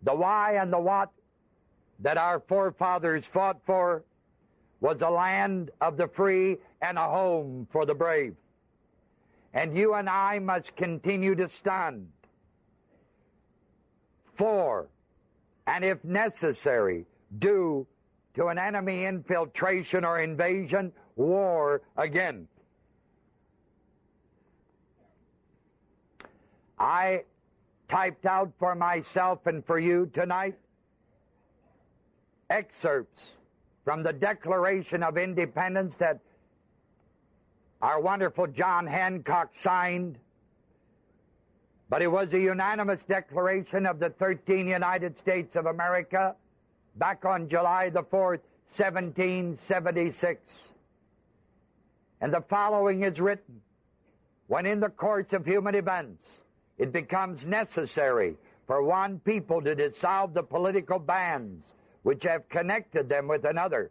The why and the what that our forefathers fought for was a land of the free and a home for the brave. And you and I must continue to stand for, and if necessary, due to an enemy infiltration or invasion, war again. I typed out for myself and for you tonight excerpts from the Declaration of Independence that our wonderful John Hancock signed, but it was a unanimous declaration of the 13 United States of America back on July the 4th, 1776. And the following is written: when in the course of human events it becomes necessary for one people to dissolve the political bands which have connected them with another,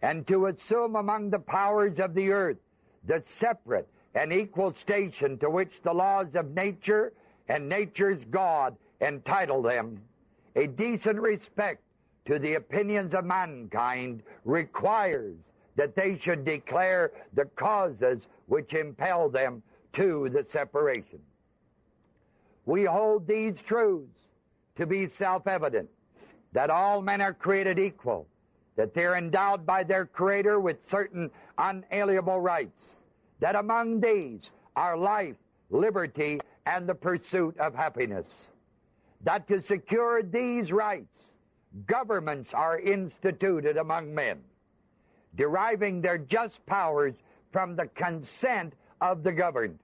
and to assume among the powers of the earth the separate and equal station to which the laws of nature and nature's God entitle them, a decent respect to the opinions of mankind requires that they should declare the causes which impel them to the separation. We hold these truths to be self-evident, that all men are created equal, that they're endowed by their Creator with certain unalienable rights, that among these are life, liberty, and the pursuit of happiness, that to secure these rights, governments are instituted among men, deriving their just powers from the consent of the governed,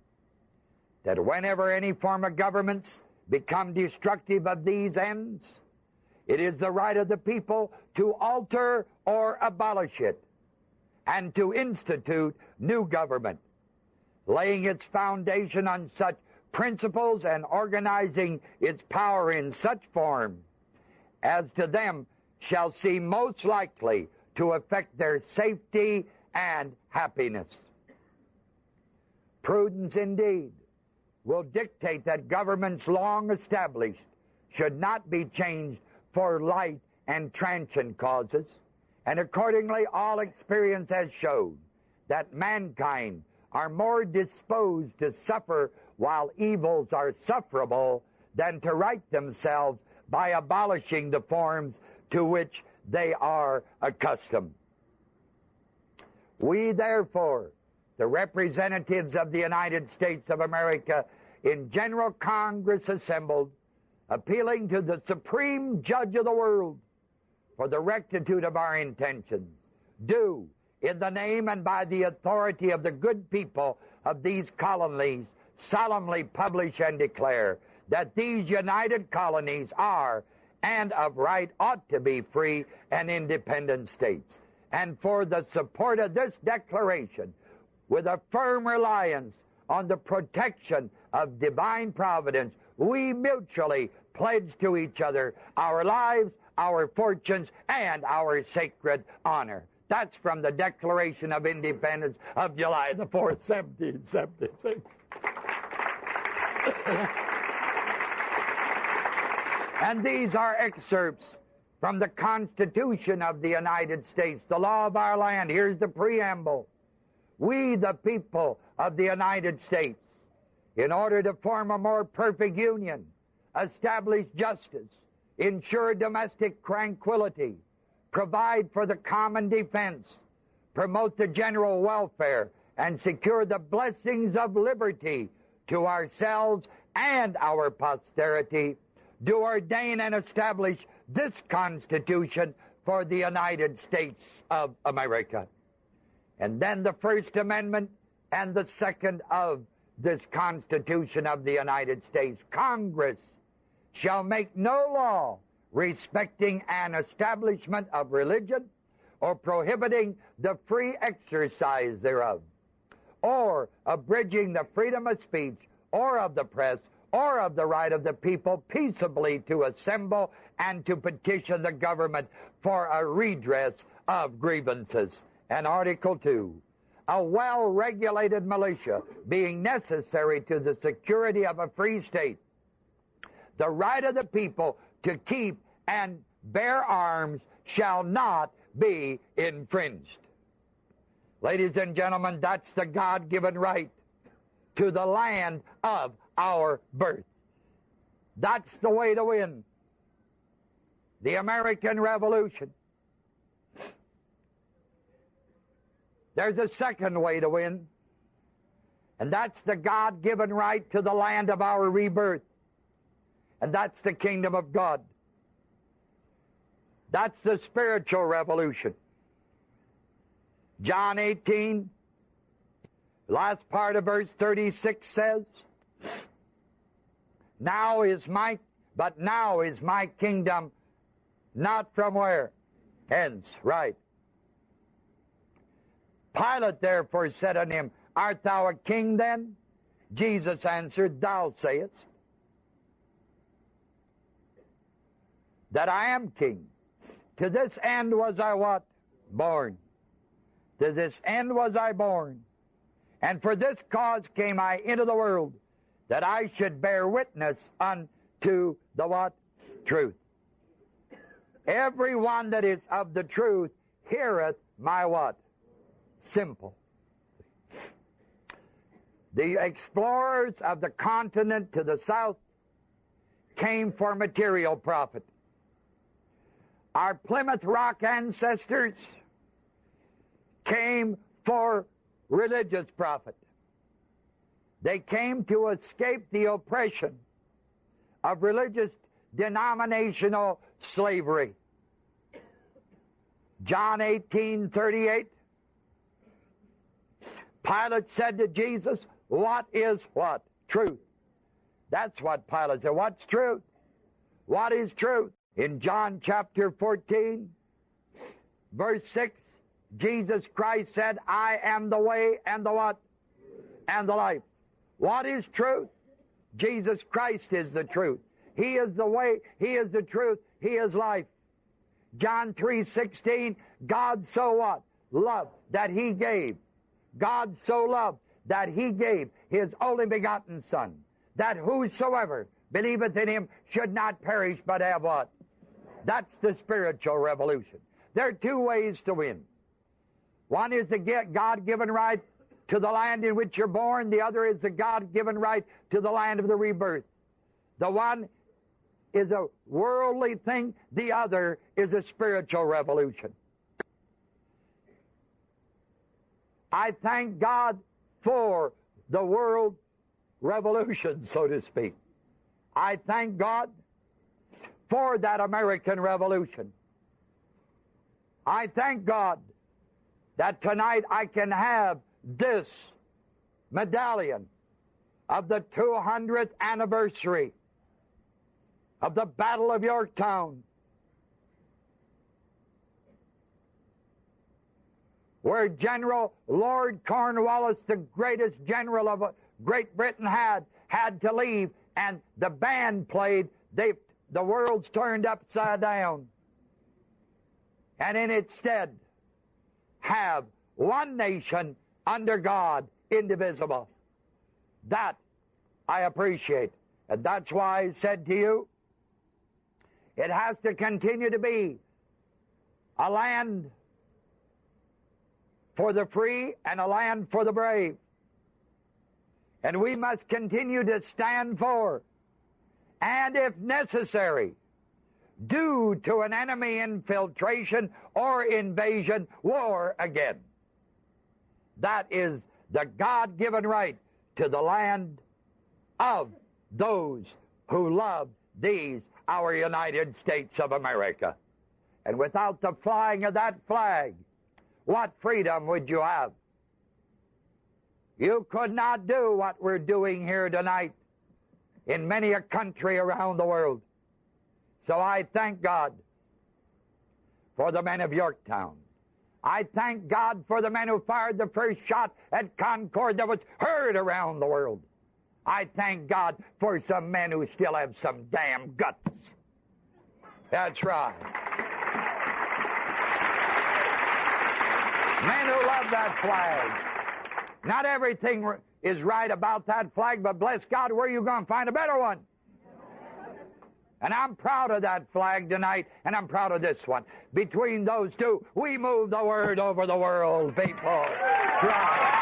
that whenever any form of governments become destructive of these ends, it is the right of the people to alter or abolish it, and to institute new government, laying its foundation on such principles and organizing its power in such form as to them shall seem most likely to affect their safety and happiness. Prudence indeed will dictate that governments long established should not be changed for light and transient causes, and accordingly all experience has showed that mankind are more disposed to suffer while evils are sufferable than to right themselves by abolishing the forms to which they are accustomed. We therefore, the representatives of the United States of America in General Congress assembled, appealing to the Supreme Judge of the world for the rectitude of our intentions, do, in the name and by the authority of the good people of these colonies, solemnly publish and declare that these united colonies are, and of right ought to be, free and independent states. And for the support of this declaration, with a firm reliance on the protection of divine providence, we mutually pledge to each other our lives, our fortunes, and our sacred honor. That's from the Declaration of Independence of July the 4th, 1776. And these are excerpts from the Constitution of the United States, the law of our land. Here's the preamble. We, the people of the United States, in order to form a more perfect union, establish justice, ensure domestic tranquility, provide for the common defense, promote the general welfare, and secure the blessings of liberty to ourselves and our posterity, do ordain and establish this Constitution for the United States of America. And then the First Amendment and the second of this Constitution of the United States. Congress shall make no law respecting an establishment of religion or prohibiting the free exercise thereof, or abridging the freedom of speech or of the press or of the right of the people peaceably to assemble and to petition the government for a redress of grievances. And Article 2, a well-regulated militia being necessary to the security of a free state, the right of the people to keep and bear arms shall not be infringed. Ladies and gentlemen, that's the God-given right to the land of our birth. That's the way to win the American Revolution. There's a second way to win, and that's the God-given right to the land of our rebirth, and that's the kingdom of God. That's the spiritual revolution. John 18, last part of verse 36 says, now is my kingdom not from where? Hence, right. Pilate therefore said unto him, art thou a king then? Jesus answered, thou sayest that I am king. To this end was I what? Born. To this end was I born. And for this cause came I into the world, that I should bear witness unto the what? Truth. Everyone that is of the truth heareth my what? Simple. The explorers of the continent to the south came for material profit. Our Plymouth Rock ancestors came for religious profit. They came to escape the oppression of religious denominational slavery. John 18:38. Pilate said to Jesus, what is what? Truth. That's what Pilate said. What's truth? What is truth? In John chapter 14, verse 6, Jesus Christ said, I am the way and the what? And the life. What is truth? Jesus Christ is the truth. He is the way, He is the truth, He is life. John 3:16, God so what? Loved that He gave. God so loved that He gave His only begotten Son, that whosoever believeth in Him should not perish but have what? That's the spiritual revolution. There are two ways to win. One is the God-given right to the land in which you're born. The other is the God-given right to the land of the rebirth. The one is a worldly thing. The other is a spiritual revolution. I thank God for the world revolution, so to speak. I thank God for that American Revolution. I thank God that tonight I can have this medallion of the 200th anniversary of the Battle of Yorktown, where General Lord Cornwallis, the greatest general of Great Britain, had to leave, and the band played. The world's turned upside down, and in its stead have one nation under God, indivisible. That I appreciate, and that's why I said to you, it has to continue to be a land for the free and a land for the brave. And we must continue to stand for, and if necessary, due to an enemy infiltration or invasion, war again. That is the God-given right to the land of those who love these, our United States of America. And without the flying of that flag, what freedom would you have? You could not do what we're doing here tonight in many a country around the world. So I thank God for the men of Yorktown. I thank God for the men who fired the first shot at Concord that was heard around the world. I thank God for some men who still have some damn guts. That's right. Men who love that flag. Not everything is right about that flag, but bless God, where are you going to find a better one? And I'm proud of that flag tonight, and I'm proud of this one. Between those two, we move the word over the world, people. Right.